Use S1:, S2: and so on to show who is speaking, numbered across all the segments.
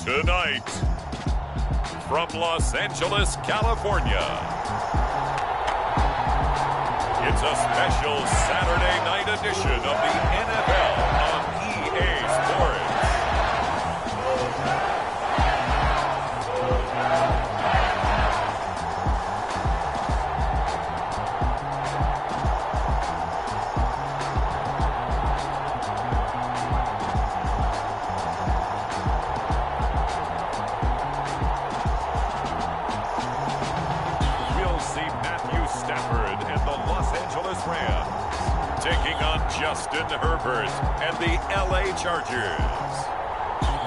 S1: Tonight, from Los Angeles, California, it's a special Saturday night edition of the NFL on EA Sports. Justin Herbert and the LA Chargers.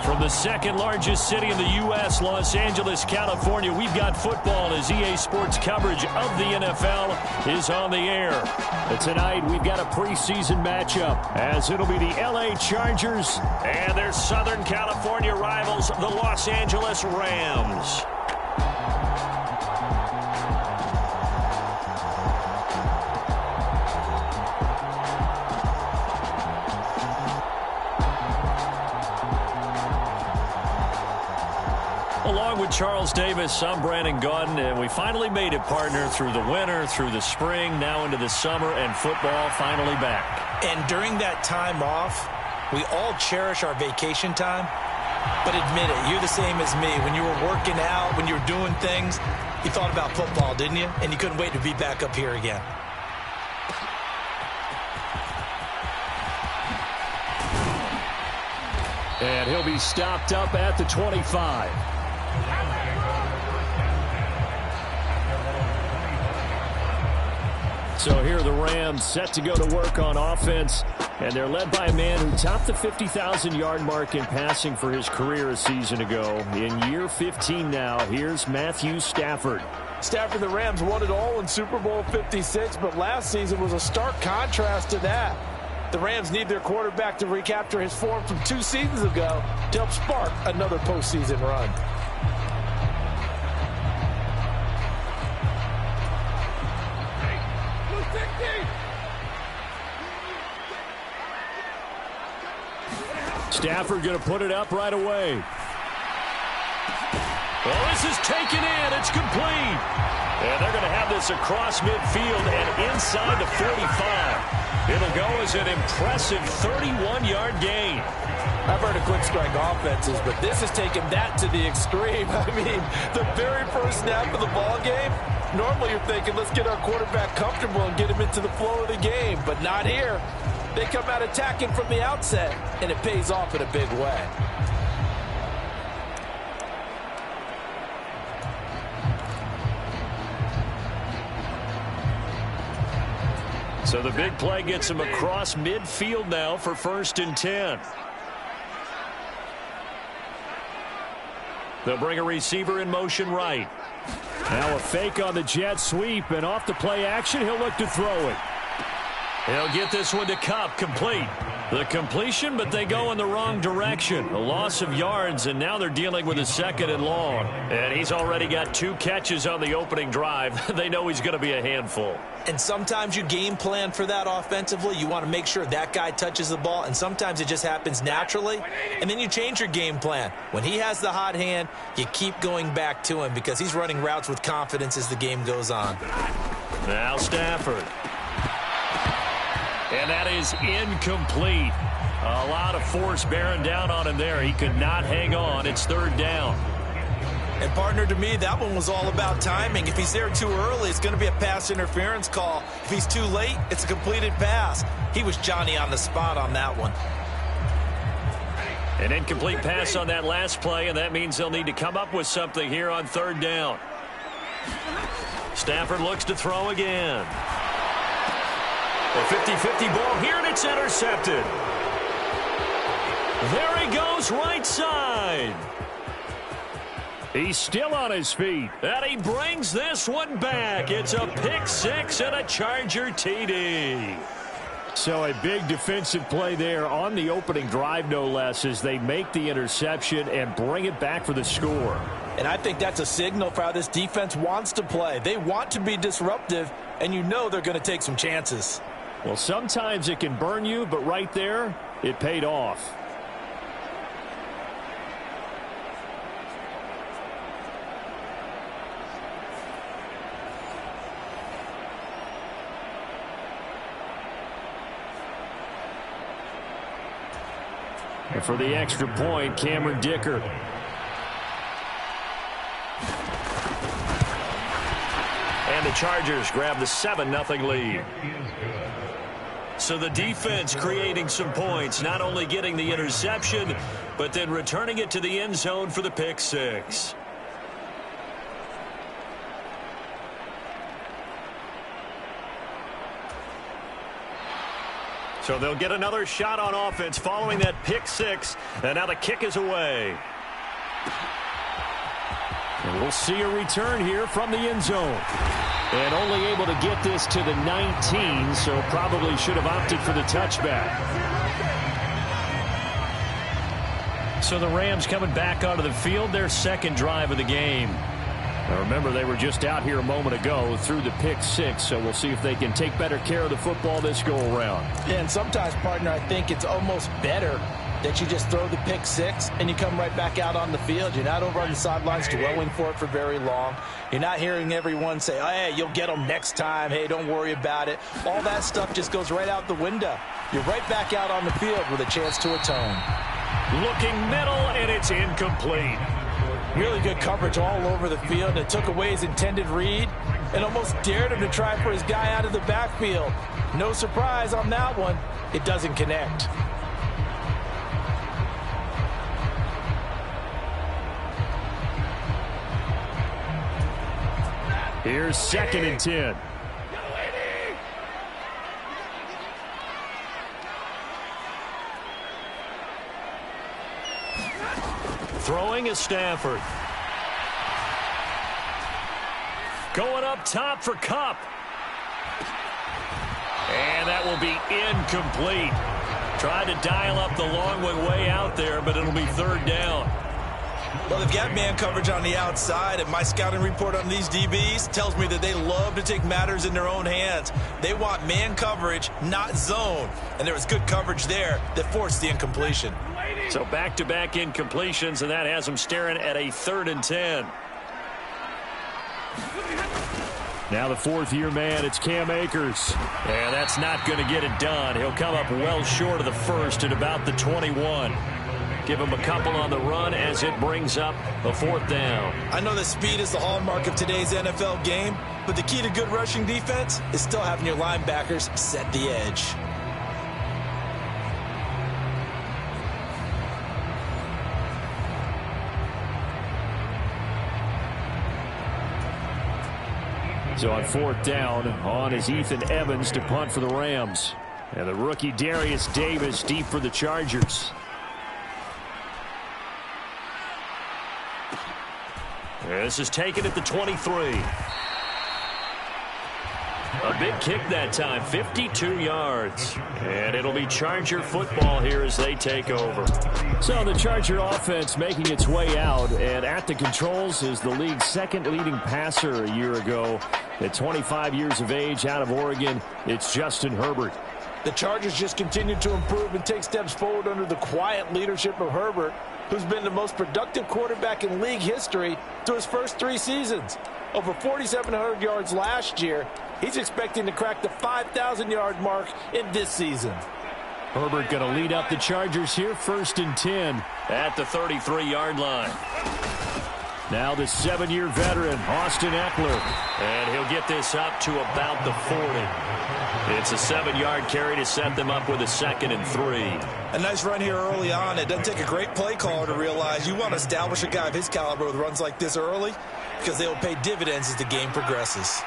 S2: From the second largest city in the U.S., Los Angeles, California, we've got football as EA Sports coverage of the NFL is on the air. But tonight, we've got a preseason matchup as it'll be the LA Chargers and their Southern California rivals, the Los Angeles Rams. Along with Charles Davis, I'm Brandon Gaudin, and we finally made it, partner, through the winter, through the spring, now into the summer, and football finally back.
S3: And during that time off, we all cherish our vacation time. But admit it, you're the same as me. When you were working out, when you were doing things, you thought about football, didn't you? And you couldn't wait to be back up here again.
S2: And he'll be stopped up at the 25. So here are the Rams set to go to work on offense, and they're led by a man who topped the 50,000-yard mark in passing for his career a season ago. In year 15 now, here's Matthew Stafford.
S4: Stafford, the Rams won it all in Super Bowl 56, but last season was a stark contrast to that. The Rams need their quarterback to recapture his form from 2 seasons ago to help spark another postseason run.
S2: Stafford going to put it up right away. Well, this is taken in. It's complete. And they're going to have this across midfield and inside the 45. It'll go as an impressive 31-yard gain.
S4: I've heard of quick strike offenses, but this has taken that to the extreme. I mean, the very first snap of the ball game, normally you're thinking, let's get our quarterback comfortable and get him into the flow of the game, but not here. They come out attacking from the outset, and it pays off in a big way.
S2: So the big play gets him across midfield now for 1st and 10. They'll bring a receiver in motion right. Now a fake on the jet sweep, and off the play action, he'll look to throw it. He'll get this one to Kupp, complete. The completion, but they go in the wrong direction. A loss of yards, and now they're dealing with a 2nd and long. And he's already got 2 catches on the opening drive. They know he's going to be a handful.
S3: And sometimes you game plan for that offensively. You want to make sure that guy touches the ball, and sometimes it just happens naturally. And then you change your game plan. When he has the hot hand, you keep going back to him because he's running routes with confidence as the game goes on.
S2: Now Stafford. And that is incomplete. A lot of force bearing down on him there. He could not hang on. It's 3rd down.
S3: And, partner, to me, that one was all about timing. If he's there too early, it's going to be a pass interference call. If he's too late, it's a completed pass. He was Johnny on the spot on that one.
S2: An incomplete pass on that last play, and that means they'll need to come up with something here on 3rd down. Stafford looks to throw again. A 50-50 ball here, and it's intercepted. There he goes, right side. He's still on his feet, and he brings this one back. It's a pick 6 and a Charger TD. So a big defensive play there on the opening drive, no less, as they make the interception and bring it back for the score.
S4: And I think that's a signal for how this defense wants to play. They want to be disruptive, and you know they're going to take some chances.
S2: Well, sometimes it can burn you, but right there, it paid off. And for the extra point, Cameron Dicker. And the Chargers grab the 7-0 lead. So the defense creating some points, not only getting the interception, but then returning it to the end zone for the pick six. So they'll get another shot on offense following that pick six, and now the kick is away. And we'll see a return here from the end zone. And only able to get this to the 19, so probably should have opted for the touchback. So the Rams coming back onto the field, their second drive of the game. Now remember, they were just out here a moment ago through the pick six, so we'll see if they can take better care of the football this go-around.
S4: Yeah, and sometimes, partner, I think it's almost better that you just throw the pick six and you come right back out on the field. You're not over on the sidelines dwelling for it for very long. You're not hearing everyone say, oh, hey, you'll get them next time. Hey, don't worry about it. All that stuff just goes right out the window. You're right back out on the field with a chance to atone.
S2: Looking middle, and it's incomplete.
S4: Really good coverage all over the field. It took away his intended read and almost dared him to try for his guy out of the backfield. No surprise on that one. It doesn't connect.
S2: Here's 2nd and 10. Throwing is Stafford. Going up top for Kupp. And that will be incomplete. Tried to dial up the long way out there, but it'll be 3rd down.
S3: Well, they've got man coverage on the outside, and my scouting report on these DBs tells me that they love to take matters in their own hands. They want man coverage, not zone. And there was good coverage there that forced the incompletion.
S2: So back-to-back incompletions, and that has them staring at a 3rd and 10. Now the 4th-year man, it's Cam Akers. And that's not going to get it done. He'll come up well short of the first at about the 21. Give him a couple on the run as it brings up a 4th down.
S3: I know that speed is the hallmark of today's NFL game, but the key to good rushing defense is still having your linebackers set the edge.
S2: So on 4th down, on is Ethan Evans to punt for the Rams. And the rookie Darius Davis deep for the Chargers. This is taken at the 23. A big kick that time, 52 yards. And it'll be Charger football here as they take over. So the Charger offense making its way out, and at the controls is the league's 2nd leading passer a year ago. At 25 years of age, out of Oregon, it's Justin Herbert.
S4: The Chargers just continue to improve and take steps forward under the quiet leadership of Herbert, who's been the most productive quarterback in league history through his first 3 seasons. Over 4,700 yards last year. He's expecting to crack the 5,000-yard mark in this season.
S2: Herbert going to lead up the Chargers here, 1st and 10 at the 33-yard line. Now the 7-year veteran, Austin Eckler. And he'll get this up to about the 40. It's a 7-yard carry to set them up with a 2nd and 3.
S3: A nice run here early on. It doesn't take a great play caller to realize you want to establish a guy of his caliber with runs like this early, because they will pay dividends as the game progresses.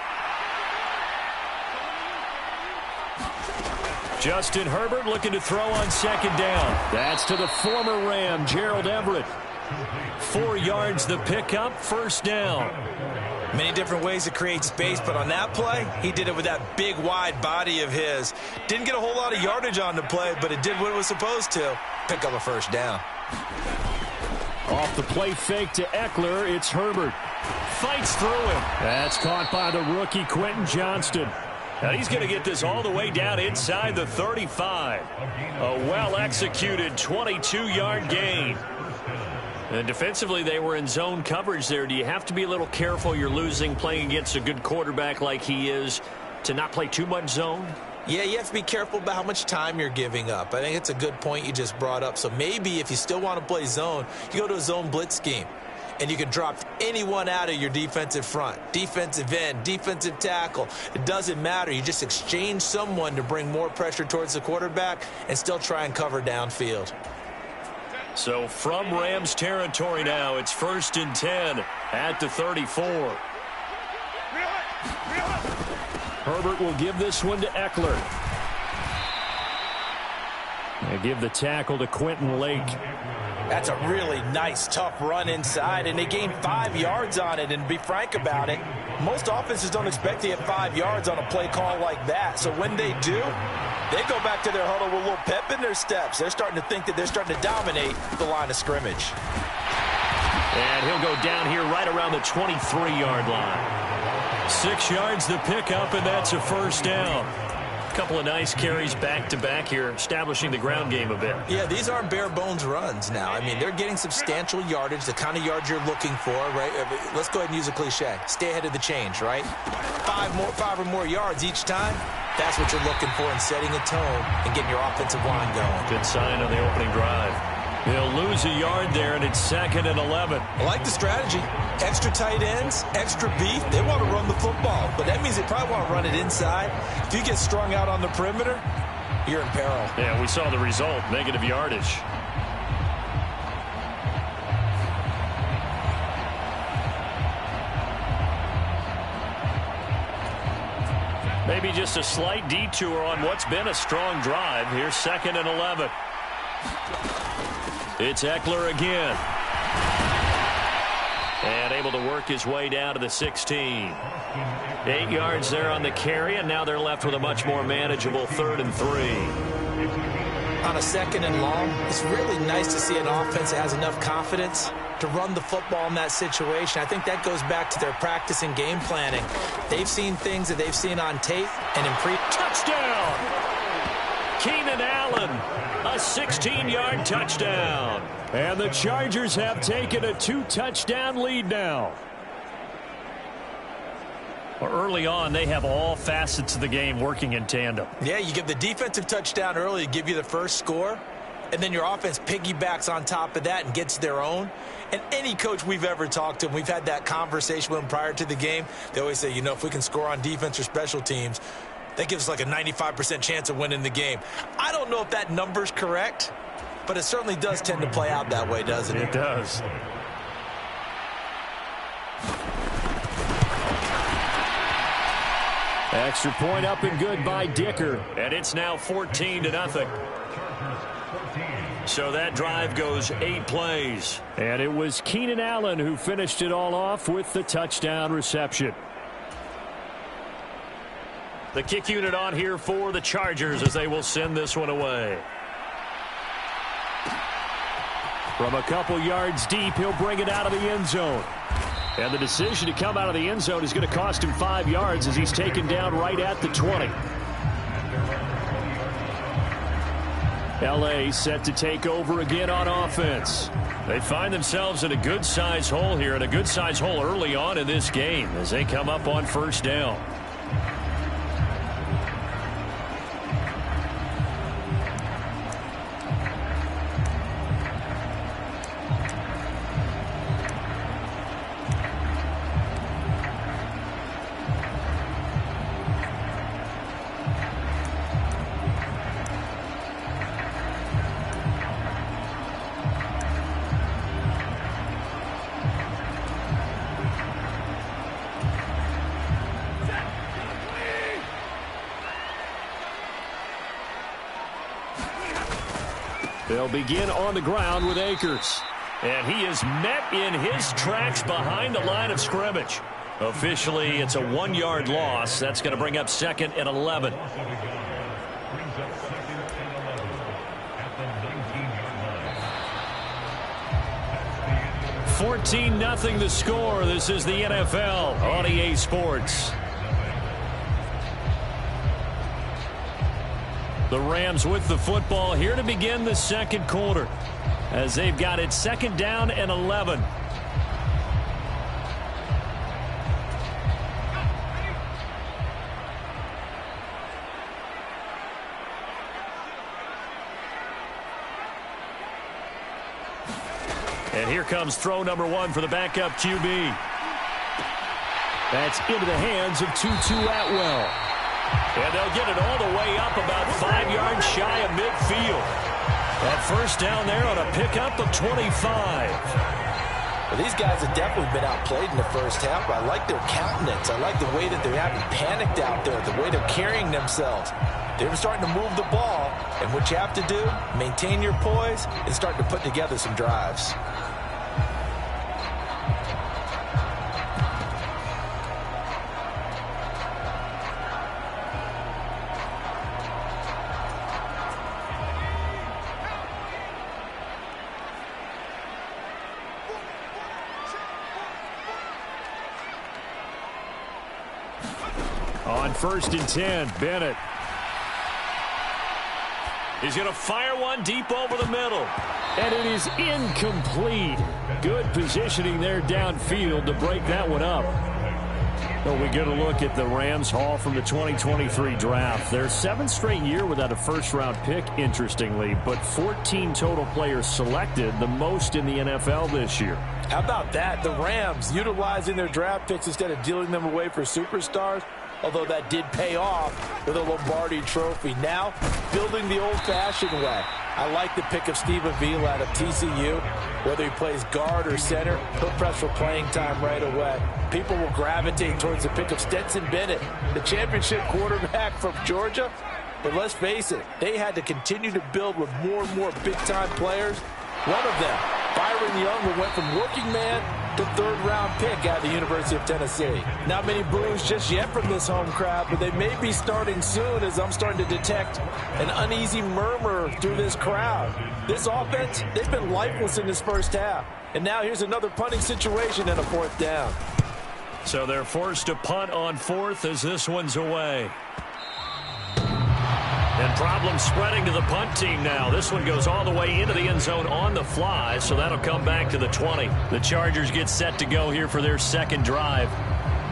S2: Justin Herbert looking to throw on 2nd down. That's to the former Ram, Gerald Everett. 4 yards the pickup, 1st down.
S3: Many different ways to create space, but on that play, he did it with that big, wide body of his. Didn't get a whole lot of yardage on the play, but it did what it was supposed to. Pick up a 1st down.
S2: Off the play fake to Eckler, it's Herbert. Fights through him. That's caught by the rookie Quentin Johnston. Now he's going to get this all the way down inside the 35. A well-executed 22-yard gain. And defensively, they were in zone coverage there. Do you have to be a little careful? You're losing playing against a good quarterback like he is to not play too much zone?
S3: Yeah, you have to be careful about how much time you're giving up. I think it's a good point you just brought up. So maybe if you still want to play zone, you go to a zone blitz scheme. And you can drop anyone out of your defensive front. Defensive end, defensive tackle. It doesn't matter. You just exchange someone to bring more pressure towards the quarterback and still try and cover downfield.
S2: So from Rams territory now, it's 1st and 10 at the 34. Herbert will give this one to Eckler. And give the tackle to Quentin Lake.
S4: That's a really nice, tough run inside, and they gained 5 yards on it. And to be frank about it, most offenses don't expect to get 5 yards on a play call like that. So when they do, they go back to their huddle with a little pep in their steps. They're starting to think that they're starting to dominate the line of scrimmage.
S2: And he'll go down here right around the 23-yard line. 6 yards to pick up, and that's a first down. A couple of nice carries back-to-back here, establishing the ground game a bit.
S3: Yeah, these aren't bare-bones runs now. I mean, they're getting substantial yardage, the kind of yards you're looking for, right? Let's go ahead and use a cliche. Stay ahead of the change, right? 5 or more yards each time. That's what you're looking for in setting a tone and getting your offensive line going.
S2: Good sign on the opening drive. He'll lose a yard there, and it's 2nd and 11.
S3: I like the strategy. Extra tight ends, extra beef. They want to run the football, but that means they probably want to run it inside. If you get strung out on the perimeter, you're in peril.
S2: Yeah, we saw the result, negative yardage. Maybe just a slight detour on what's been a strong drive. Here's 2nd and 11. It's Eckler again. And able to work his way down to the 16. 8 yards there on the carry, and now they're left with a much more manageable 3rd and 3.
S3: On a 2nd and long, it's really nice to see an offense that has enough confidence to run the football in that situation. I think that goes back to their practice and game planning. They've seen things that they've seen on tape and in
S2: touchdown! Keenan Allen, a 16-yard touchdown. And the Chargers have taken a 2-touchdown lead now. Early on, they have all facets of the game working in tandem.
S3: Yeah, you give the defensive touchdown early to give you the first score, and then your offense piggybacks on top of that and gets their own. And any coach we've ever talked to, and we've had that conversation with them prior to the game, they always say, you know, if we can score on defense or special teams, that gives us like a 95% chance of winning the game. I don't know if that number's correct, but it certainly does tend to play out that way, doesn't it?
S2: It does. Extra point up and good by Dicker. And it's now 14-0. So that drive goes 8 plays. And it was Keenan Allen who finished it all off with the touchdown reception. The kick unit on here for the Chargers as they will send this one away. From a couple yards deep, he'll bring it out of the end zone. And the decision to come out of the end zone is going to cost him 5 yards as he's taken down right at the 20. L.A. set to take over again on offense. They find themselves in a good-sized hole here, and a good-sized hole early on in this game as they come up on first down. They'll begin on the ground with Akers. And he is met in his tracks behind the line of scrimmage. Officially, it's a 1-yard loss. That's going to bring up 2nd and 11. $14-0 the score. This is the NFL on EA Sports. The Rams with the football here to begin the second quarter as they've got it 2nd down and 11. here comes throw number 1 for the backup QB. That's into the hands of Tutu Atwell. And they'll get it all the way up about 5 yards shy of midfield. That first down there on a pickup of 25.
S4: Well, these guys have definitely been outplayed in the first half. I like their countenance. I like the way that they haven't panicked out there, the way they're carrying themselves. They're starting to move the ball, and what you have to do, maintain your poise and start to put together some drives.
S2: On 1st and 10, Bennett. He's going to fire one deep over the middle. And it is incomplete. Good positioning there downfield to break that one up. Well, we get a look at the Rams haul from the 2023 draft. Their 7th straight year without a first-round pick, interestingly, but 14 total players selected, the most in the NFL this year.
S4: How about that? The Rams utilizing their draft picks instead of dealing them away for superstars. Although that did pay off with a Lombardi trophy. Now, building the old-fashioned way. I like the pick of Stephen Vila out of TCU. Whether he plays guard or center, he'll press for playing time right away. People will gravitate towards the pick of Stetson Bennett, the championship quarterback from Georgia. But let's face it, they had to continue to build with more and more big-time players. One of them, Byron Young, who went from working man to 3rd-round pick out of the University of Tennessee. Not many boos just yet from this home crowd, but they may be starting soon as I'm starting to detect an uneasy murmur through this crowd. This offense, they've been lifeless in this first half. And now here's another punting situation and a 4th down.
S2: So they're forced to punt on 4th as this one's away. And problems spreading to the punt team now. This one goes all the way into the end zone on the fly, so that'll come back to the 20. The Chargers get set to go here for their 2nd drive.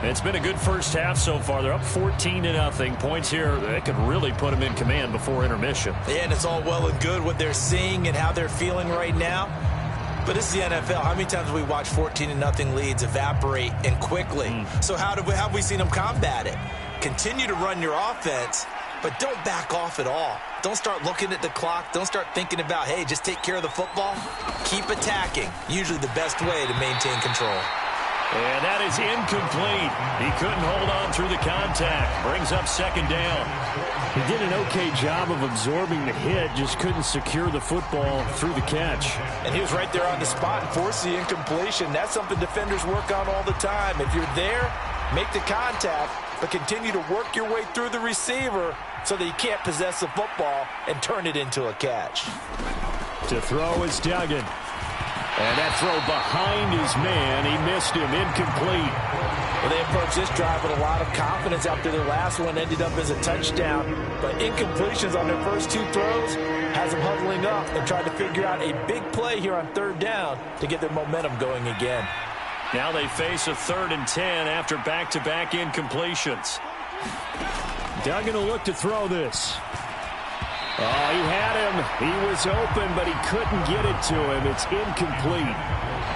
S2: It's been a good first half so far. They're up 14-0. Points here, they could really put them in command before intermission.
S3: Yeah, and it's all well and good what they're seeing and how they're feeling right now. But this is the NFL. How many times have we watched 14-0 leads evaporate and quickly? So how have we seen them combat it? Continue to run your offense, but don't back off at all. Don't start looking at the clock. Don't start thinking about, hey, just take care of the football. Keep attacking. Usually the best way to maintain control.
S2: And that is incomplete. He couldn't hold on through the contact. Brings up 2nd down. He did an okay job of absorbing the hit, just couldn't secure the football through the catch.
S4: And he was right there on the spot and forced the incompletion. That's something defenders work on all the time. If you're there, make the contact, but continue to work your way through the receiver so that he can't possess the football and turn it into a catch.
S2: To throw is Duggan. And that throw behind his man, he missed him, incomplete.
S4: Well, they approached this drive with a lot of confidence after their last one ended up as a touchdown. But incompletions on their first 2 throws has them huddling up and trying to figure out a big play here on 3rd down to get their momentum going again.
S2: Now they face a 3rd and 10 after back-to-back incompletions. Duggan will look to throw this. Oh, he had him. He was open, but he couldn't get it to him. It's incomplete.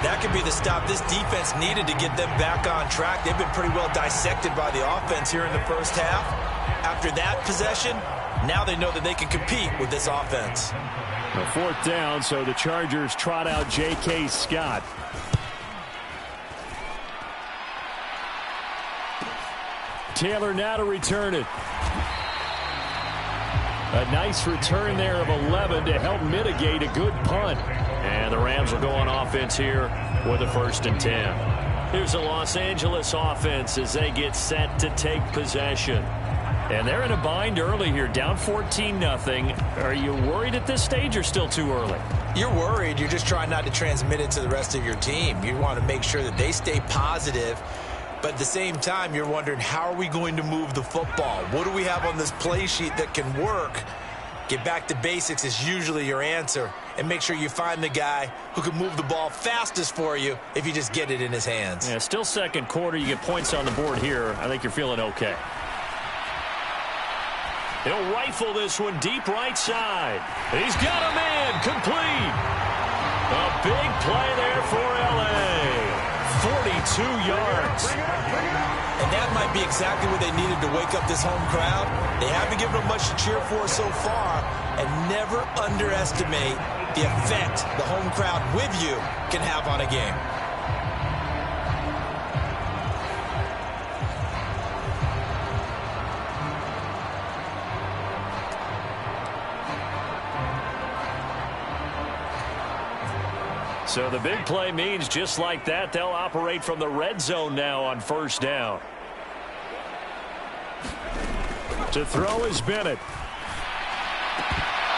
S3: That could be the stop this defense needed to get them back on track. They've been pretty well dissected by the offense here in the first half. After that possession, now they know that they can compete with this offense.
S2: A 4th down, so the Chargers trot out J.K. Scott. Taylor now to return it. A nice return there of 11 to help mitigate a good punt. And the Rams will go on offense here with a 1st and 10. Here's the Los Angeles offense as they get set to take possession. And they're in a bind early here, down 14-0. Are you worried at this stage or still too early?
S3: You're worried. You're just trying not to transmit it to the rest of your team. You want to make sure that they stay positive. But at the same time, you're wondering, how are we going to move the football? What do we have on this play sheet that can work? Get back to basics is usually your answer. And make sure you find the guy who can move the ball fastest for you if you just get it in his hands.
S2: Yeah, still 2nd quarter. You get points on the board here. I think you're feeling okay. He'll rifle this one deep right side. He's got a man complete. A big play there for L.A. 42 yards.
S3: And that might be exactly what they needed to wake up this home crowd. They haven't given them much to cheer for so far, and never underestimate the effect the home crowd with you can have on a game.
S2: So the big play means just like that, they'll operate from the red zone now on first down. To throw is Bennett.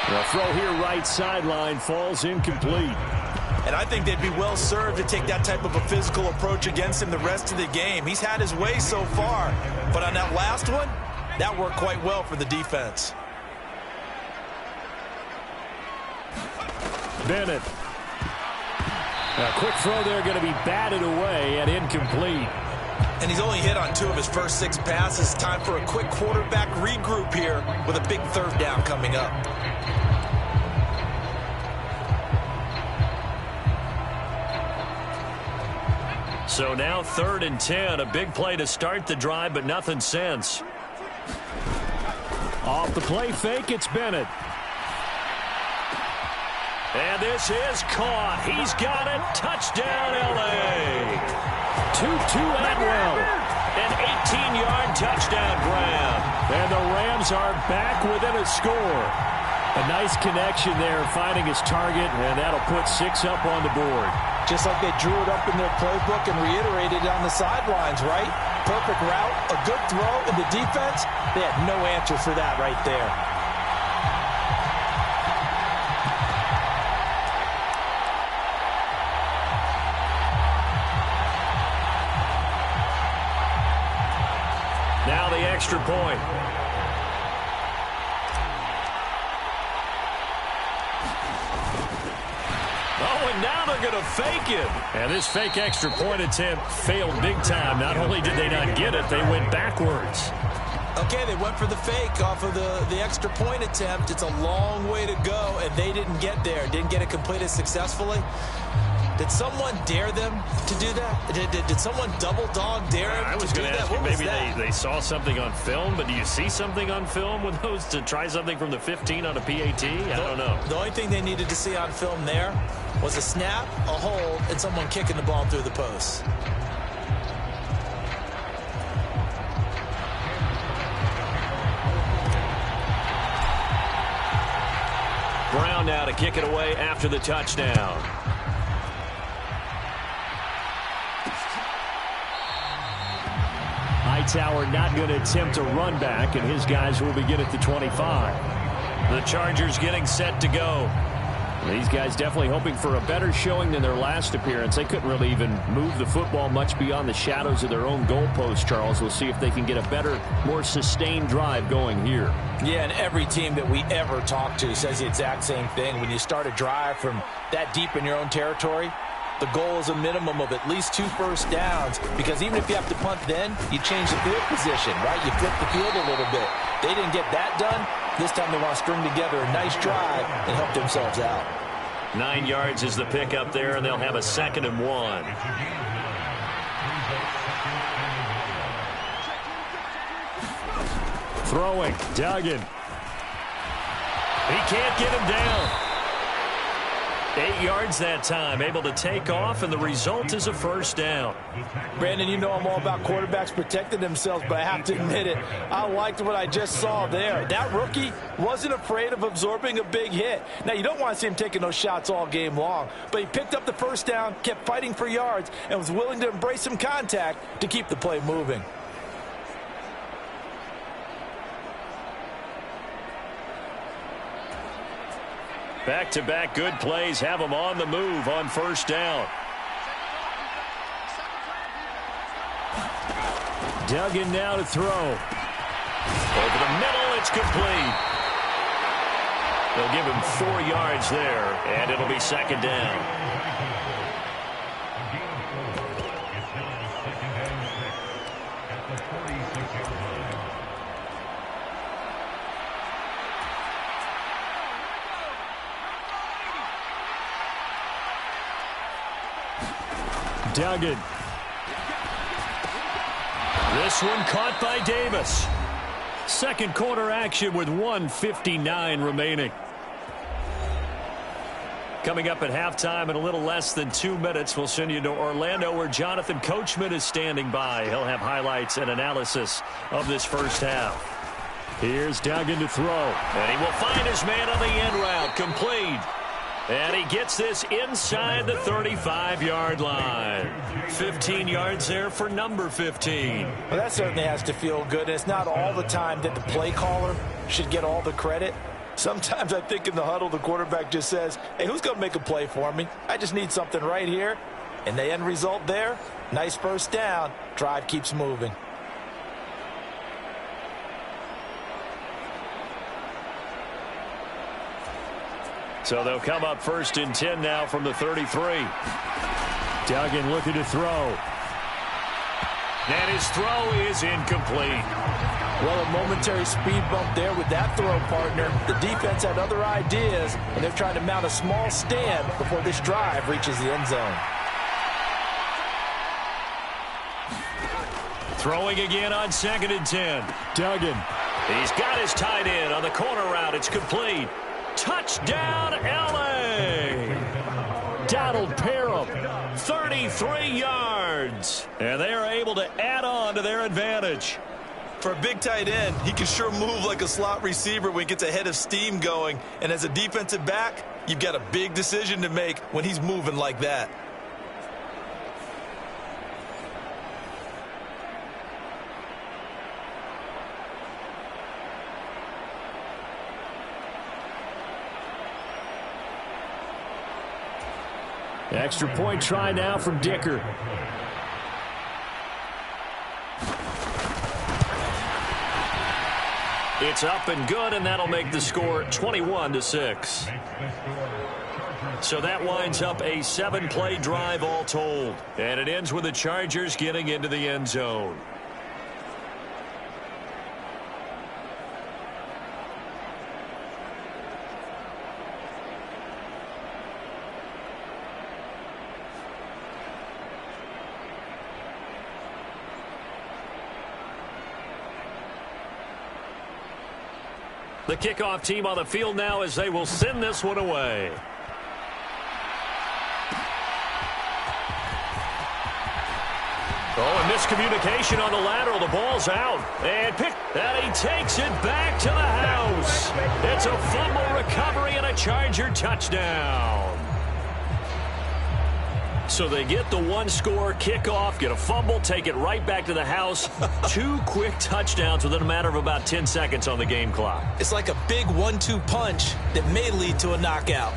S2: The throw here right sideline falls incomplete.
S3: And I think they'd be well served to take that type of a physical approach against him the rest of the game. He's had his way so far, but on that last one, that worked quite well for the defense.
S2: Bennett. A quick throw there going to be batted away and incomplete.
S3: And he's only hit on 2 of his first 6 passes. Time for a quick quarterback regroup here with a big third down coming up.
S2: So now 3rd and 10. A big play to start the drive, but nothing since. Off the play fake, it's Bennett. And this is caught. He's got it. Touchdown, L.A. Tutu Atwell. An 18-yard touchdown grab. And the Rams are back within a score. A nice connection there, finding his target, and that'll put 6 up on the board.
S4: Just like they drew it up in their playbook and reiterated it on the sidelines, right? Perfect route, a good throw, and the defense, they had no answer for that right there.
S2: Now the extra point. Oh, and now they're going to fake it. And this fake extra point attempt failed big time. Not only did they not get it, they went backwards.
S3: Okay, they went for the fake off of the extra point attempt. It's a long way to go, and they didn't get there. Didn't get it completed successfully. Did someone dare them to do that? Did someone double dog dare them
S2: I was
S3: to do
S2: going to
S3: that?
S2: ask you,
S3: What was
S2: maybe
S3: that?
S2: they saw something on film, but do you see something on film with those to try something from the 15 on a PAT? I don't know.
S3: The only thing they needed to see on film there was a snap, a hold, and someone kicking the ball through the post.
S2: Brown now to kick it away after the touchdown. Hightower not going to attempt a run back, and his guys will begin at the 25. The Chargers getting set to go. These guys definitely hoping for a better showing than their last appearance. They couldn't really even move the football much beyond the shadows of their own goalpost, Charles. We'll see if they can get a better, more sustained drive going here.
S4: Yeah, and every team that we ever talk to says the exact same thing. When you start a drive from that deep in your own territory, the goal is a minimum of at least 2 first downs, because even if you have to punt then, you change the field position, right? You flip the field a little bit. They didn't get that done. This time they want to string together a nice drive and help themselves out.
S2: 9 yards is the pickup there, and they'll have a 2nd and 1. Throwing, Duggan. He can't get him down. 8 yards that time, able to take off, and the result is a first down.
S4: Brandon, you know I'm all about quarterbacks protecting themselves, but I have to admit it, I liked what I just saw there. That rookie wasn't afraid of absorbing a big hit. Now, you don't want to see him taking those shots all game long, but he picked up the first down, kept fighting for yards, and was willing to embrace some contact to keep the play moving.
S2: Back-to-back good plays have them on the move on first down. Duggan now to throw. Over the middle, it's complete. They'll give him 4 yards there, and it'll be 2nd down. Duggan. This one caught by Davis. Second quarter action with 1:59 remaining. Coming up at halftime in a little less than 2 minutes, we'll send you to Orlando where Jonathan Coachman is standing by. He'll have highlights and analysis of this first half. Here's Duggan to throw. And he will find his man on the end route. Complete. And he gets this inside the 35-yard line. 15 yards there for number 15.
S3: Well, that certainly has to feel good. It's not all the time that the play caller should get all the credit. Sometimes I think in the huddle, the quarterback just says, hey, who's going to make a play for me? I just need something right here. And the end result there, nice first down. Drive keeps moving.
S2: So they'll come up 1st and 10 now from the 33. Duggan looking to throw. And his throw is incomplete.
S3: Well, a momentary speed bump there with that throw, partner. The defense had other ideas, and they're trying to mount a small stand before this drive reaches the end zone.
S2: Throwing again on 2nd and 10. Duggan. He's got his tight end on the corner route. It's complete. Touchdown, L.A. Donald Parham, 33 yards. And they are able to add on to their advantage.
S4: For a big tight end, he can sure move like a slot receiver when he gets a head of steam going. And as a defensive back, you've got a big decision to make when he's moving like that.
S2: Extra point try now from Dicker. It's up and good, and that'll make the score 21-6. So that winds up a 7-play drive all told. And it ends with the Chargers getting into the end zone. The kickoff team on the field now as they will send this one away. Oh, and miscommunication on the lateral. The ball's out. And he takes it back to the house. It's a fumble recovery and a Charger touchdown. So they get the one-score kickoff, get a fumble, take it right back to the house. 2 quick touchdowns within a matter of about 10 seconds on the game clock.
S3: It's like a big 1-2 punch that may lead to a knockout.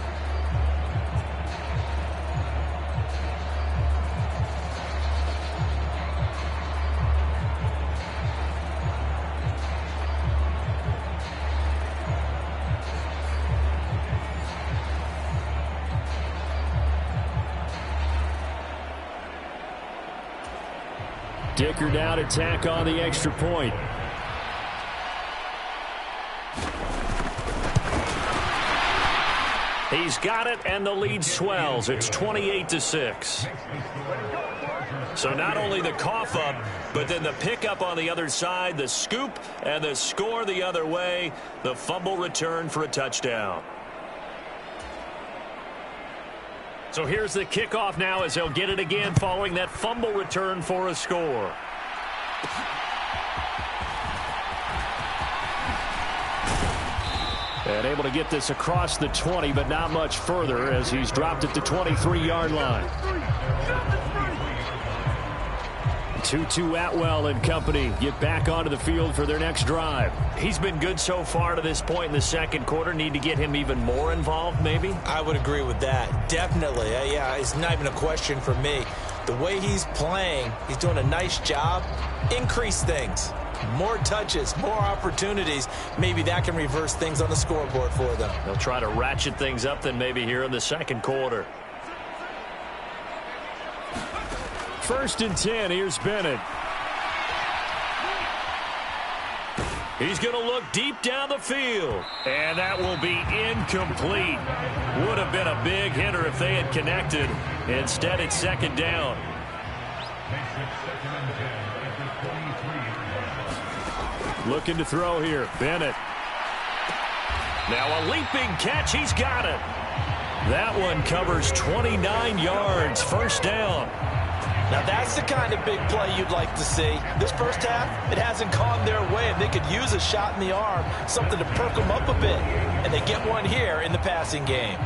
S2: Dicker now to tack on the extra point. He's got it, and the lead swells. It's 28-6. So not only the cough up, but then the pickup on the other side, the scoop, and the score the other way. The fumble return for a touchdown. So here's the kickoff now as they'll get it again following that fumble return for a score. And able to get this across the 20, but not much further as he's dropped at the 23-yard line. 2-2 Atwell and company get back onto the field for their next drive. He's been good so far to this point in the second quarter. Need to get him even more involved, maybe?
S3: I would agree with that. Definitely. Yeah, it's not even a question for me. The way he's playing, he's doing a nice job. Increase things. More touches, more opportunities. Maybe that can reverse things on the scoreboard for them.
S2: They'll try to ratchet things up then maybe here in the second quarter. 1st and 10. Here's Bennett. He's going to look deep down the field. And that will be incomplete. Would have been a big hitter if they had connected. Instead, it's second down. Looking to throw here. Bennett. Now a leaping catch. He's got it. That one covers 29 yards. First down.
S3: Now that's the kind of big play you'd like to see. This first half, it hasn't gone their way, and they could use a shot in the arm, something to perk them up a bit. And they get one here in the passing game.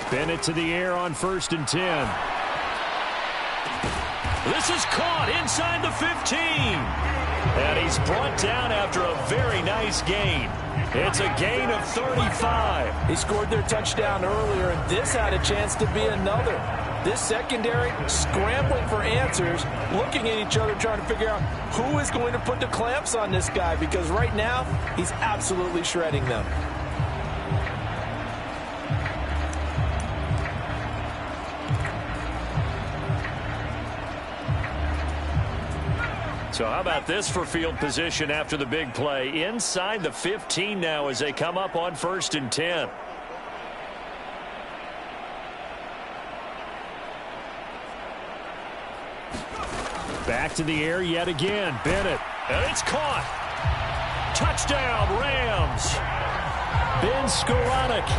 S2: Bennett to the air on 1st and 10. This is caught inside the 15. And he's brought down after a very nice gain. It's a gain of 35.
S4: He scored their touchdown earlier, and this had a chance to be another. This secondary scrambling for answers, looking at each other, trying to figure out who is going to put the clamps on this guy, because right now he's absolutely shredding them.
S2: So how about this for field position after the big play? Inside the 15 now as they come up on 1st and 10. Back to the air yet again. Bennett. And it's caught. Touchdown, Rams. Ben Skoranek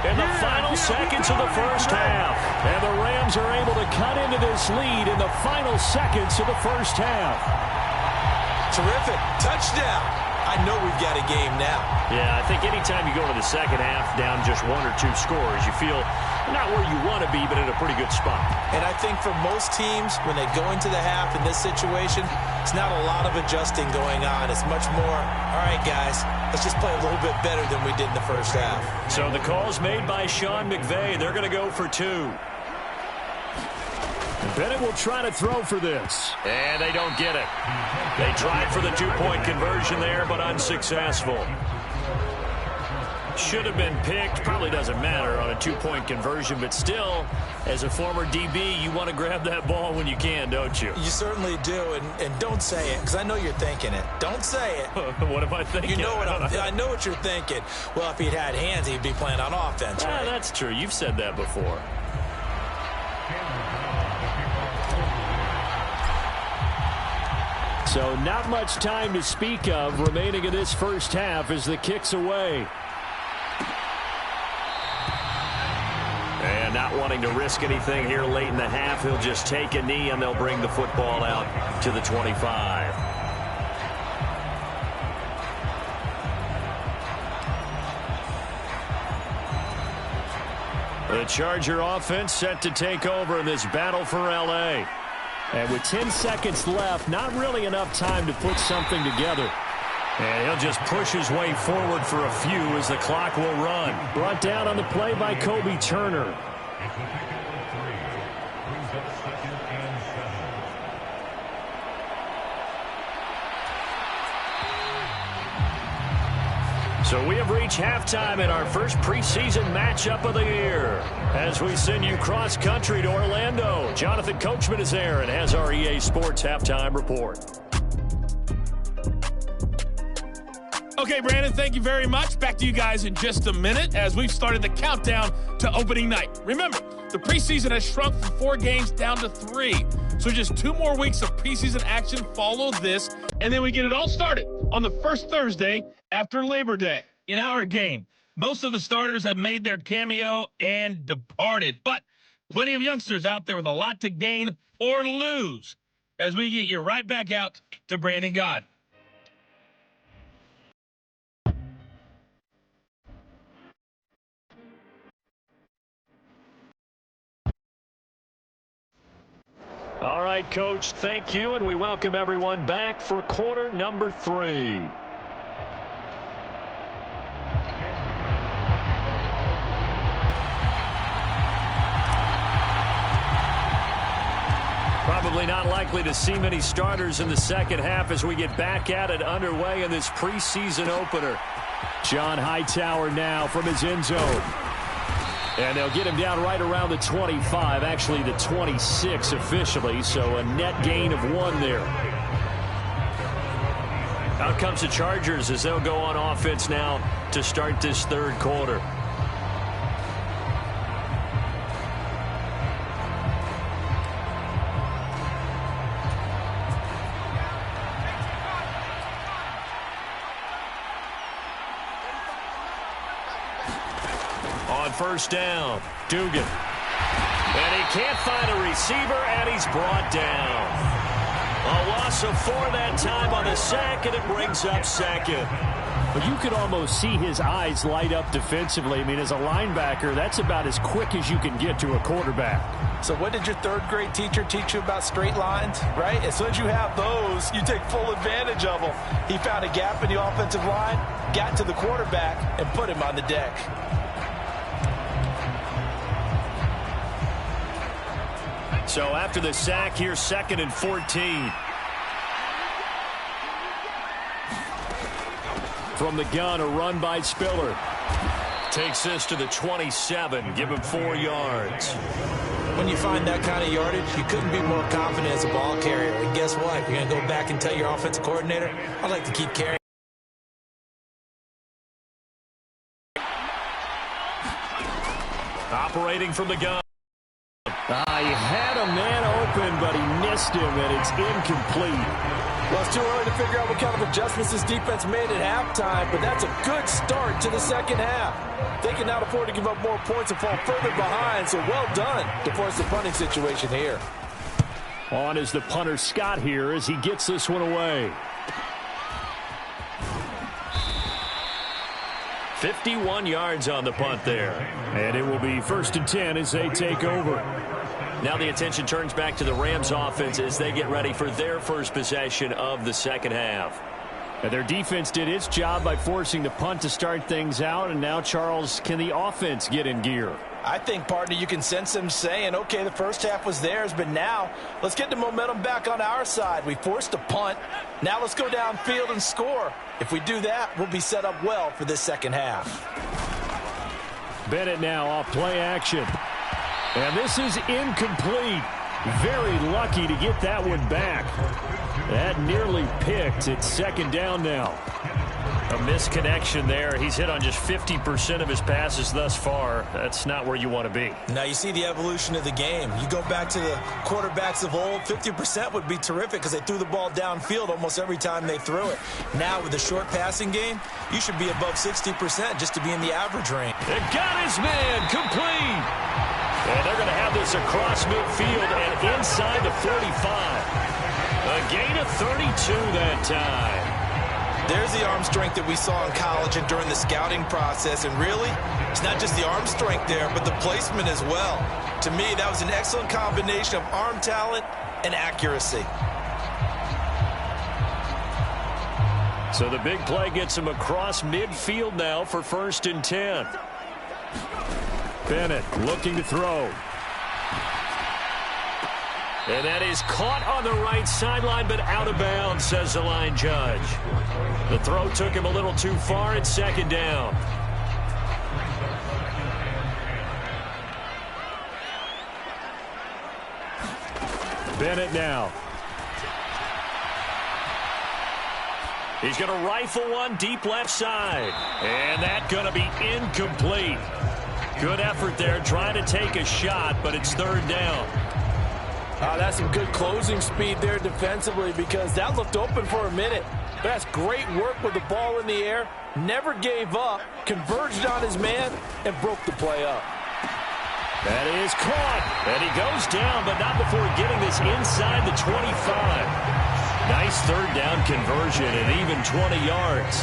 S2: in the final seconds of the first half. And the Rams are able to cut into this lead in the final seconds of the first half.
S3: Terrific. Touchdown. I know we've got a game now.
S2: Yeah, I think anytime you go to the second half down just 1 or 2 scores, you feel not where you want to be, but in a pretty good spot.
S3: And I think for most teams, when they go into the half in this situation, it's not a lot of adjusting going on. It's much more, all right, guys, let's just play a little bit better than we did in the first half.
S2: So the call's made by Sean McVay. They're going to go for 2. Bennett will try to throw for this. And they don't get it. They tried for the 2-point conversion there, but unsuccessful. Should have been picked. Probably doesn't matter on a 2-point conversion, but still, as a former DB, you want to grab that ball when you can, don't you?
S3: You certainly do, and don't say it, because I know you're thinking it. Don't say it.
S2: What am I thinking?
S3: You know what I know what you're thinking. Well, if he'd had hands, he'd be playing on offense, right?
S2: That's true. You've said that before. So not much time to speak of remaining in this first half as the kick's away. And not wanting to risk anything here late in the half, he'll just take a knee and they'll bring the football out to the 25. The Charger offense set to take over in this battle for L.A. And with 10 seconds left, not really enough time to put something together. And he'll just push his way forward for a few as the clock will run. Brought down on the play by Kobe Turner. So we have reached halftime in our first preseason matchup of the year. As we send you cross-country to Orlando, Jonathan Coachman is there and has our EA Sports halftime report.
S5: Okay, Brandon, thank you very much. Back to you guys in just a minute as we've started the countdown to opening night. Remember, the preseason has shrunk from 4 games down to 3. So just 2 more weeks of preseason action follow this, and then we get it all started on the first Thursday after Labor Day. In our game, most of the starters have made their cameo and departed, but plenty of youngsters out there with a lot to gain or lose as we get you right back out to Brandon God.
S2: All right, Coach, thank you, and we welcome everyone back for quarter number 3. Probably not likely to see many starters in the second half as we get back at it underway in this preseason opener. John Hightower now from his end zone. And they'll get him down right around the 25, actually the 26 officially, so a net gain of 1 there. Out comes the Chargers as they'll go on offense now to start this third quarter. On first down, Dugan. And he can't find a receiver, and he's brought down. A loss of 4 that time on the sack, and it brings up second. But you could almost see his eyes light up defensively. I mean, as a linebacker, that's about as quick as you can get to a quarterback.
S4: So what did your third-grade teacher teach you about straight lines, right? As soon as you have those, you take full advantage of them. He found a gap in the offensive line, got to the quarterback, and put him on the deck.
S2: So after the sack, here's 2nd and 14. From the gun, a run by Spiller. Takes this to the 27, give him 4 yards.
S3: When you find that kind of yardage, you couldn't be more confident as a ball carrier. And guess what? You're going to go back and tell your offensive coordinator, I'd like to keep carrying.
S2: Operating from the gun. He had a man open, but he missed him, and it's incomplete.
S4: Well, it's too early to figure out what kind of adjustments this defense made at halftime, but that's a good start to the second half. They can now afford to give up more points and fall further behind, so well done to force the punting situation here.
S2: On is the punter Scott here as he gets this one away. 51 yards on the punt there. And it will be 1st and 10 as they take over. Now the attention turns back to the Rams offense as they get ready for their first possession of the second half. And their defense did its job by forcing the punt to start things out. And now, Charles, can the offense get in gear?
S4: I think, partner, you can sense them saying, okay, the first half was theirs, but now let's get the momentum back on our side. We forced a punt. Now let's go downfield and score. If we do that, we'll be set up well for this second half.
S2: Bennett now off play action. And this is incomplete. Very lucky to get that one back. That nearly picked. It's 2nd down now. A misconnection there. He's hit on just 50% of his passes thus far. That's not where you want to be.
S3: Now you see the evolution of the game. You go back to the quarterbacks of old, 50% would be terrific because they threw the ball downfield almost every time they threw it. Now with the short passing game, you should be above 60% just to be in the average range.
S2: It got his man complete. And they're going to have this across midfield and inside the 45. A gain of 32 that time.
S3: There's the arm strength that we saw in college and during the scouting process. And really, it's not just the arm strength there, but the placement as well. To me, that was an excellent combination of arm talent and accuracy.
S2: So the big play gets him across midfield now for 1st and 10. Bennett looking to throw. And that is caught on the right sideline, but out of bounds, says the line judge. The throw took him a little too far. It's 2nd down. Bennett now. He's going to rifle one deep left side. And that's going to be incomplete. Good effort there trying to take a shot, but it's 3rd down.
S4: That's some good closing speed there defensively because that looked open for a minute. That's great work with the ball in the air. Never gave up, converged on his man, and broke the play up.
S2: That is caught. And he goes down, but not before getting this inside the 25. Nice 3rd down conversion and even 20 yards.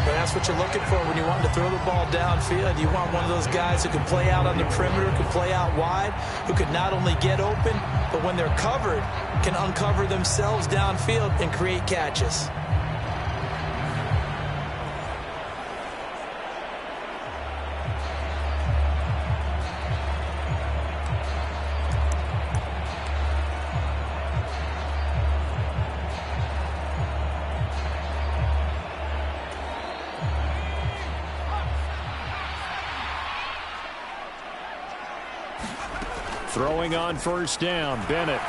S3: But that's what you're looking for when you want to throw the ball downfield. You want one of those guys who can play out on the perimeter, can play out wide, who can not only get open, but when they're covered, can uncover themselves downfield and create catches.
S2: Throwing on first down, Bennett.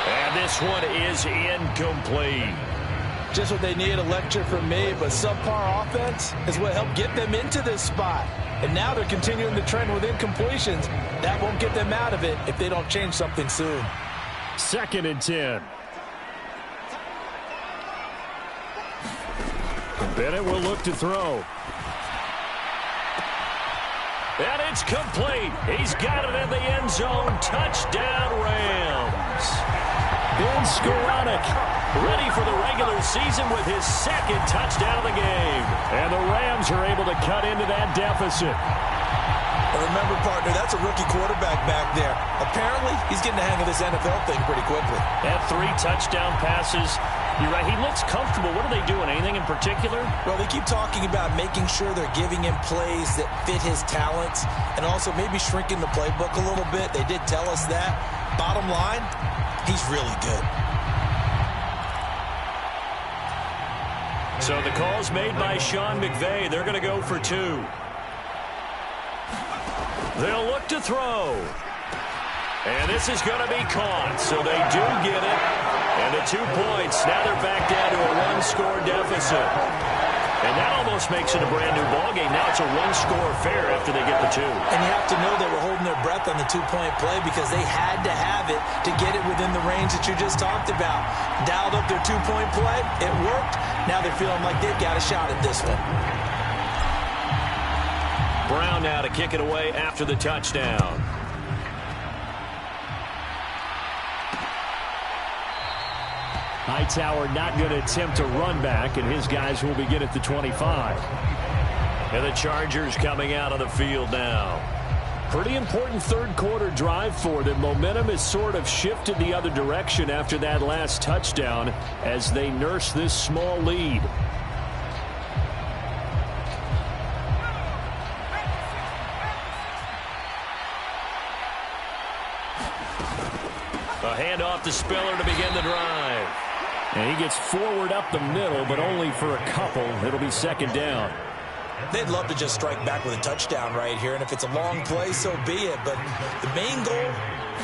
S2: And this one is incomplete.
S4: Just what they need, a lecture from me, but subpar offense is what helped get them into this spot. And now they're continuing the trend with incompletions. That won't get them out of it if they don't change something soon.
S2: 2nd and 10. Bennett will look to throw. And it's complete. He's got it in the end zone. Touchdown, Rams. Ben Skoranek ready for the regular season with his 2nd touchdown of the game. And the Rams are able to cut into that deficit.
S3: Remember, partner, that's a rookie quarterback back there. Apparently, he's getting the hang of this NFL thing pretty quickly.
S2: Had 3 touchdown passes. You're right, he looks comfortable. What are they doing? Anything in particular?
S3: Well, they keep talking about making sure they're giving him plays that fit his talents and also maybe shrinking the playbook a little bit. They did tell us that. Bottom line, he's really good.
S2: So the call's made by Sean McVay. They're going to go for 2. They'll look to throw. And this is going to be caught. So they do get it. And the 2 points. Now they're back down to a 1-score deficit. And that almost makes it a brand-new ballgame. Now it's a 1-score affair after they get the 2.
S3: And you have to know they were holding their breath on the 2-point play because they had to have it to get it within the range that you just talked about. Dialed up their 2-point play. It worked. Now they're feeling like they've got a shot at this one.
S2: Brown now to kick it away after the touchdown. Hightower not going to attempt a run back, and his guys will begin at the 25. And the Chargers coming out of the field now. Pretty important 3rd quarter drive for them. Momentum has sort of shifted the other direction after that last touchdown as they nurse this small lead. A handoff to Spiller to begin the drive. And he gets forward up the middle, but only for a couple. It'll be 2nd down.
S3: They'd love to just strike back with a touchdown right here, and if it's a long play, so be it. But the main goal,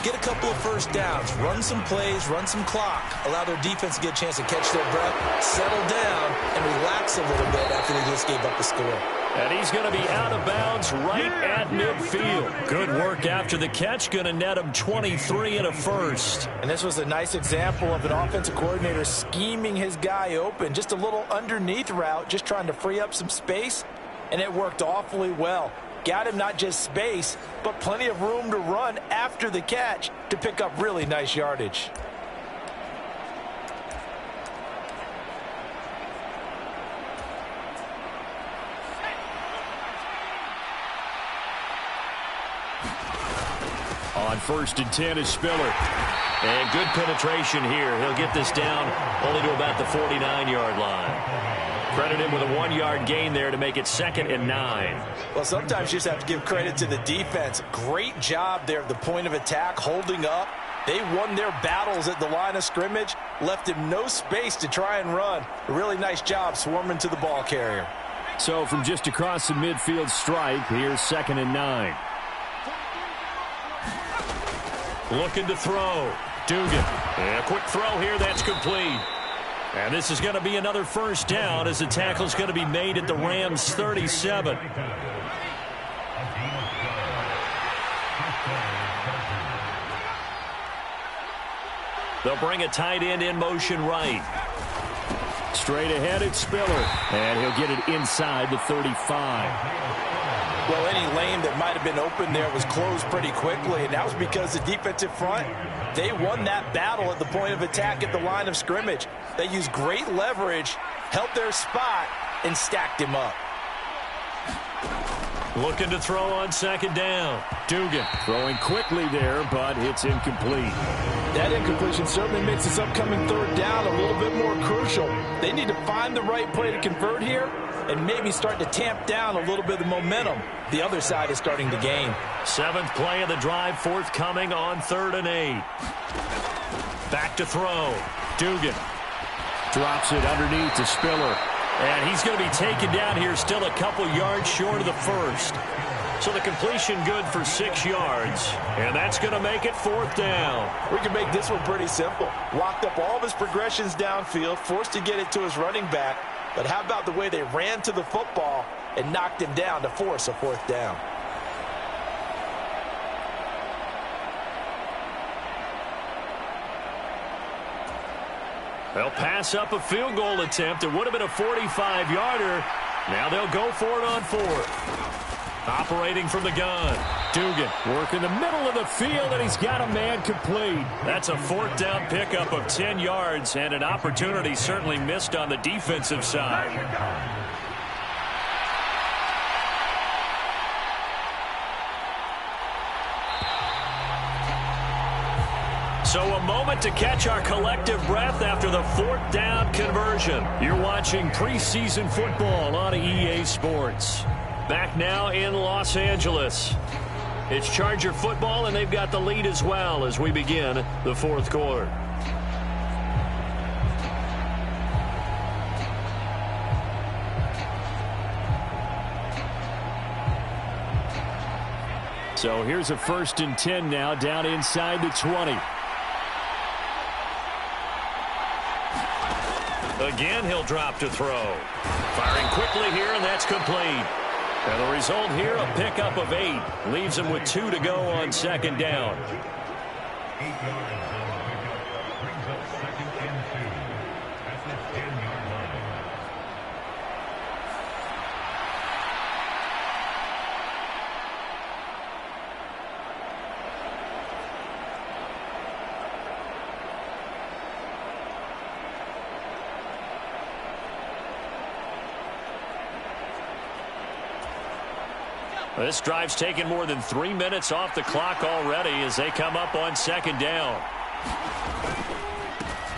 S3: get a couple of first downs, run some plays, run some clock, allow their defense to get a chance to catch their breath, settle down, and relax a little bit after they just gave up a score.
S2: And he's going to be out of bounds right at midfield. Good work after the catch. Going to net him 23 and a first.
S4: And this was a nice example of an offensive coordinator scheming his guy open. Just a little underneath route, just trying to free up some space. And it worked awfully well. Got him not just space, but plenty of room to run after the catch to pick up really nice yardage.
S2: On 1st and 10 is Spiller. And good penetration here. He'll get this down only to about the 49-yard line. Credit him with a 1-yard gain there to make it 2nd and 9.
S4: Well, sometimes you just have to give credit to the defense. Great job there at the point of attack, holding up. They won their battles at the line of scrimmage, left him no space to try and run. A really nice job swarming to the ball carrier.
S2: So from just across the midfield stripe, here's 2nd and 9. Looking to throw. Dugan. And a quick throw here. That's complete. And this is going to be another first down as the tackle's going to be made at the Rams' 37. They'll bring a tight end in motion right. Straight ahead, it's Spiller. And he'll get it inside the 35.
S4: Well, any lane that might have been open there was closed pretty quickly, and that was because the defensive front, they won that battle at the point of attack at the line of scrimmage. They used great leverage, helped their spot, and stacked him up.
S2: Looking to throw on 2nd down. Dugan throwing quickly there, but it's incomplete.
S4: That incompletion certainly makes this upcoming 3rd down a little bit more crucial. They need to find the right play to convert here and maybe start to tamp down a little bit of the momentum the other side is starting to gain.
S2: 7th play of the drive forthcoming on 3rd and 8. Back to throw. Dugan drops it underneath to Spiller. And he's going to be taken down here still a couple yards short of the first. So the completion good for 6 yards. And that's going to make it 4th down.
S4: We can make this one pretty simple. Locked up all of his progressions downfield, forced to get it to his running back. But how about the way they ran to the football and knocked him down to force a 4th down?
S2: They'll pass up a field goal attempt. It would have been a 45-yarder. Now they'll go for it on 4th. Operating from the gun. Dugan working the middle of the field, and he's got a man complete. That's a 4th down pickup of 10 yards, and an opportunity certainly missed on the defensive side. So a moment to catch our collective breath after the 4th down conversion. You're watching preseason football on EA Sports. Back now in Los Angeles. It's Charger football, and they've got the lead as well as we begin the 4th quarter. So here's a 1st and 10 now down inside the 20. Again, he'll drop to throw. Firing quickly here, and that's complete. And the result here, a pickup of 8. Leaves him with 2 to go on 2nd down.
S6: 8 yards on the pickup. Brings up 2nd and 2 at the 10-yard line.
S2: This drive's taken more than 3 minutes off the clock already as they come up on 2nd down.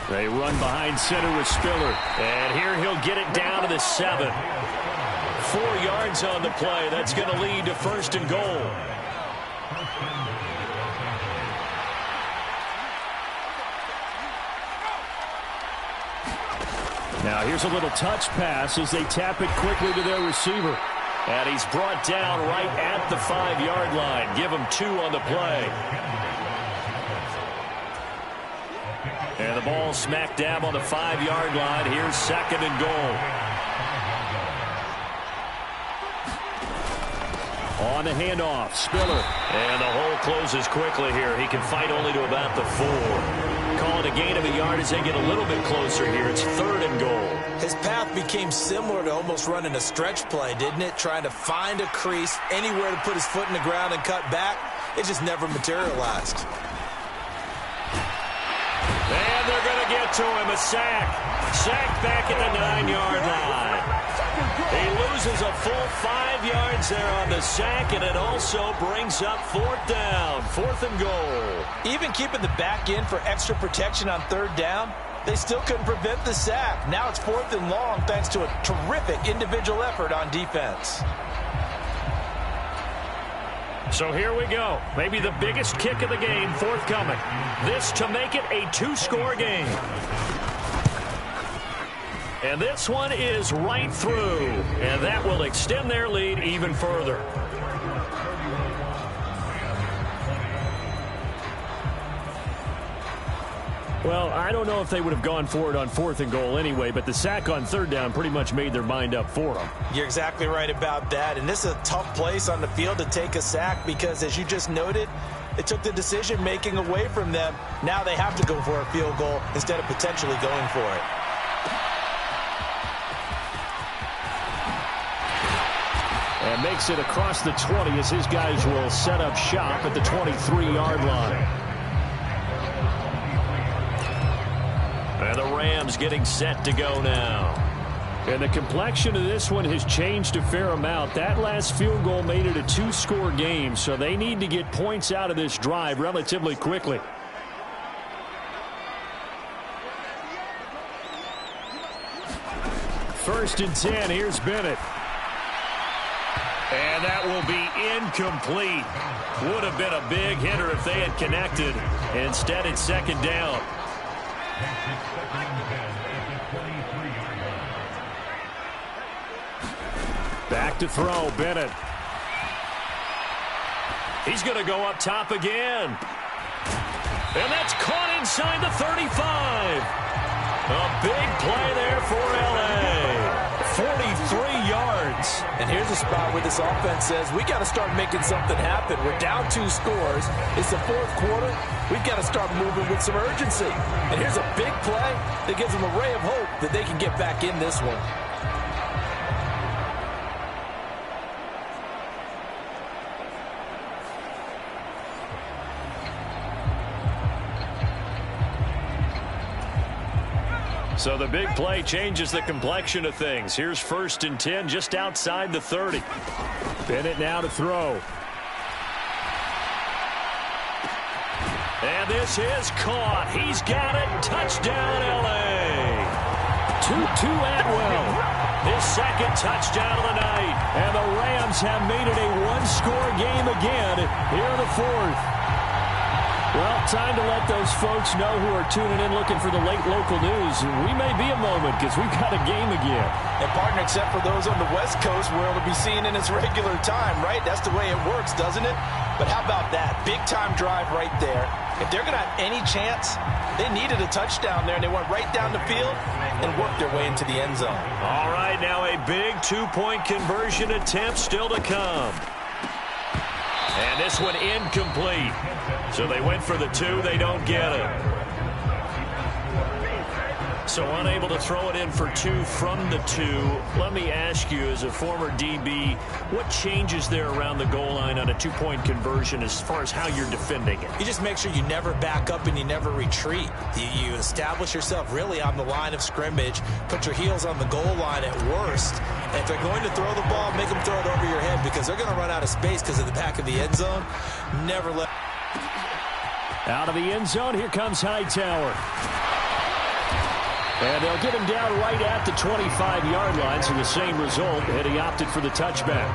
S2: They run behind center with Spiller. And here he'll get it down to the 7. 4 yards on the play. That's going to lead to 1st and goal. Now here's a little touch pass as they tap it quickly to their receiver. And he's brought down right at the 5-yard line. Give him 2 on the play. And the ball smack dab on the 5-yard line. Here's 2nd and goal. On the handoff, Spiller. And the hole closes quickly here. He can fight only to about the 4. Call it a gain of a yard as they get a little bit closer here. It's 3rd and goal.
S3: His path became similar to almost running a stretch play, didn't it? Trying to find a crease, anywhere to put his foot in the ground and cut back. It just never materialized.
S2: And they're going to get to him. A sack. Sack back at the 9-yard line. He loses a full 5 yards there on the sack, and it also brings up 4th down. 4th and goal.
S3: Even keeping the back in for extra protection on 3rd down, they still couldn't prevent the sack. Now it's 4th and long thanks to a terrific individual effort on defense.
S2: So here we go. Maybe the biggest kick of the game forthcoming. This to make it a 2-score game. And this one is right through. And that will extend their lead even further. Well, I don't know if they would have gone for it on 4th and goal anyway, but the sack on 3rd down pretty much made their mind up for them.
S3: You're exactly right about that. And this is a tough place on the field to take a sack because, as you just noted, it took the decision-making away from them. Now they have to go for a field goal instead of potentially going for it.
S2: And makes it across the 20 as his guys will set up shop at the 23-yard line. And the Rams getting set to go now. And the complexion of this one has changed a fair amount. That last field goal made it a 2-score game, so they need to get points out of this drive relatively quickly. First and 10, here's Bennett. And that will be incomplete. Would have been a big hitter if they had connected. Instead, it's 2nd down. Back to throw, Bennett. He's going to go up top again. And that's caught inside the 35. A big play there for L.A. 43 yards.
S4: And here's a spot where this offense says, we got to start making something happen. We're down 2 scores. It's the 4th quarter. We've got to start moving with some urgency. And here's a big play that gives them a ray of hope that they can get back in this one.
S2: So the big play changes the complexion of things. Here's 1st and 10 just outside the 30. Bennett now to throw. And this is caught. He's got it. Touchdown, L.A. Tutu Atwell. His 2nd touchdown of the night. And the Rams have made it a 1-score game again here in the 4th. Well, time to let those folks know who are tuning in looking for the late local news. We may be a moment because we've got a game again.
S4: And, partner, except for those on the West Coast where it'll be seen in its regular time, right? That's the way it works, doesn't it? But how about that? Big-time drive right there. If they're going to have any chance, they needed a touchdown there, and they went right down the field and worked their way into the end zone.
S2: All right, now a big 2-point conversion attempt still to come. And this one incomplete. So they went for the 2. They don't get it. So unable to throw it in for 2 from the 2. Let me ask you, as a former DB, what changes there around the goal line on a 2-point conversion as far as how you're defending it?
S3: You just make sure you never back up and you never retreat. You establish yourself really on the line of scrimmage, put your heels on the goal line at worst. And if they're going to throw the ball, make them throw it over your head because they're going to run out of space because of the back of the end zone. Never let.
S2: Out of the end zone, here comes Hightower. And they'll get him down right at the 25-yard line, so the same result, and he opted for the touchback.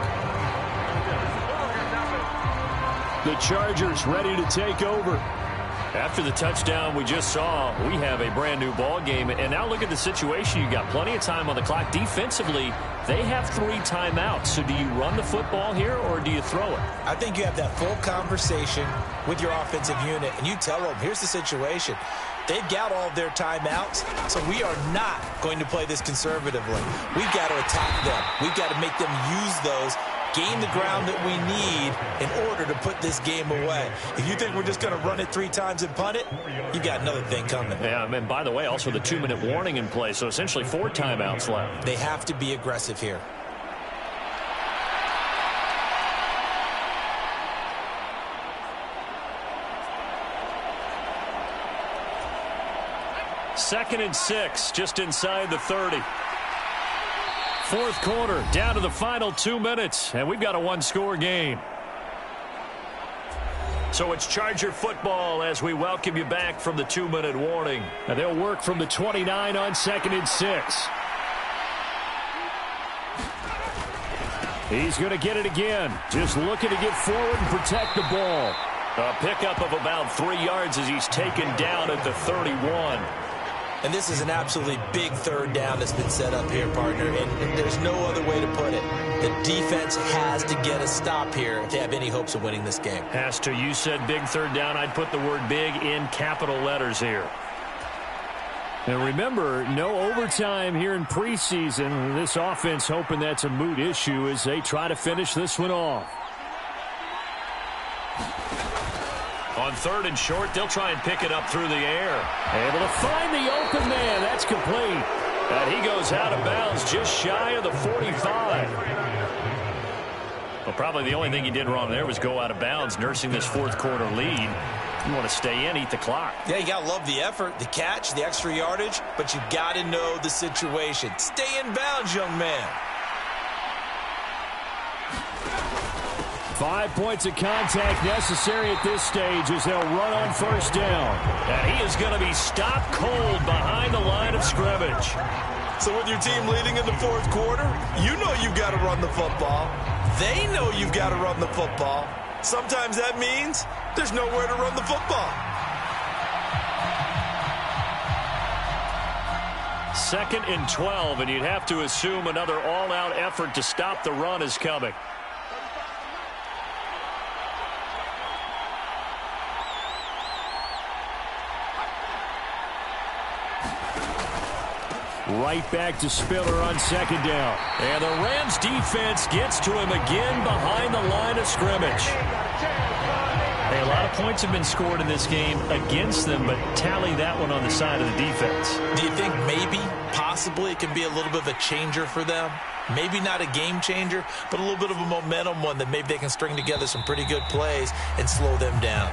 S2: The Chargers ready to take over. After the touchdown we just saw, we have a brand-new ball game. And now look at the situation. You got plenty of time on the clock. Defensively, they have 3 timeouts. So do you run the football here, or do you throw it?
S3: I think you have that full conversation with your offensive unit, and you tell them, here's the situation. They've got all of their timeouts, so we are not going to play this conservatively. We've got to attack them. We've got to make them use those, gain the ground that we need in order to put this game away. If you think we're just going to run it 3 times and punt it, you got another thing coming.
S2: Yeah, and by the way, also the 2-minute warning in play, so essentially 4 timeouts left.
S3: They have to be aggressive here.
S2: Second and 6, just inside the 30. 4th quarter, down to the final 2 minutes, and we've got a 1-score game. So it's Charger football as we welcome you back from the 2-minute warning. And they'll work from the 29 on 2nd and 6. He's going to get it again. Just looking to get forward and protect the ball. A pickup of about 3 yards as he's taken down at the 31.
S3: And this is an absolutely big 3rd down that's been set up here, partner. And there's no other way to put it. The defense has to get a stop here if they have any hopes of winning this game.
S2: Has to. You said big 3rd down. I'd put the word big in capital letters here. And remember, no overtime here in preseason. This offense hoping that's a moot issue as they try to finish this one off. On 3rd and short, they'll try and pick it up through the air. Able to find the open man. That's complete. And he goes out of bounds just shy of the 45. Well, probably the only thing he did wrong there was go out of bounds, nursing this 4th quarter lead. You want to stay in, eat the clock.
S3: Yeah, you got to love the effort, the catch, the extra yardage, but you got to know the situation. Stay in bounds, young man.
S2: 5 points of contact necessary at this stage as they'll run on 1st down. And he is going to be stopped cold behind the line of scrimmage.
S4: So with your team leading in the 4th quarter, you know you've got to run the football. They know you've got to run the football. Sometimes that means there's nowhere to run the football.
S2: 2nd and 12, and you'd have to assume another all-out effort to stop the run is coming. Right back to Spiller on second down. And the Rams defense gets to him again behind the line of scrimmage.
S7: Hey, a lot of points have been scored in this game against them, but tally that one on the side of the defense.
S3: Do you think maybe, possibly, it can be a little bit of a changer for them? Maybe not a game changer, but a little bit of a momentum one that maybe they can string together some pretty good plays and slow them down.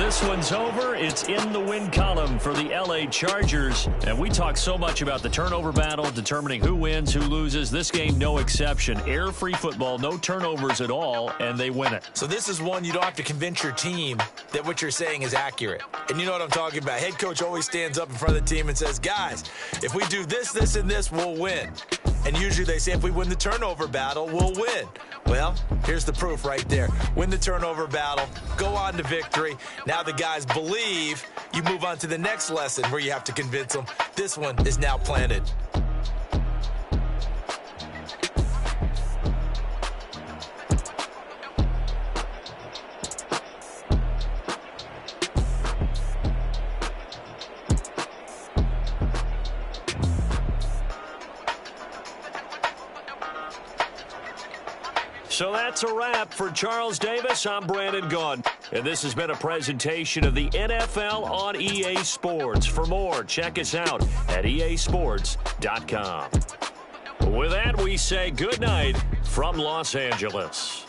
S2: This one's over. It's in the win column for the L.A. Chargers. And we talk so much about the turnover battle, determining who wins, who loses. This game, no exception. Air-free football, no turnovers at all, and they win it.
S3: So this is one you don't have to convince your team that what you're saying is accurate. And you know what I'm talking about. Head coach always stands up in front of the team and says, guys, if we do this, this, and this, we'll win. And usually they say if we win the turnover battle, we'll win. Well, here's the proof right there. Win the turnover battle, go on to victory. Now the guys believe. You move on to the next lesson where you have to convince them. This one is now planted.
S2: So that's a wrap for Charles Davis. I'm Brandon Gunn. And this has been a presentation of the NFL on EA Sports. For more, check us out at easports.com. With that, we say good night from Los Angeles.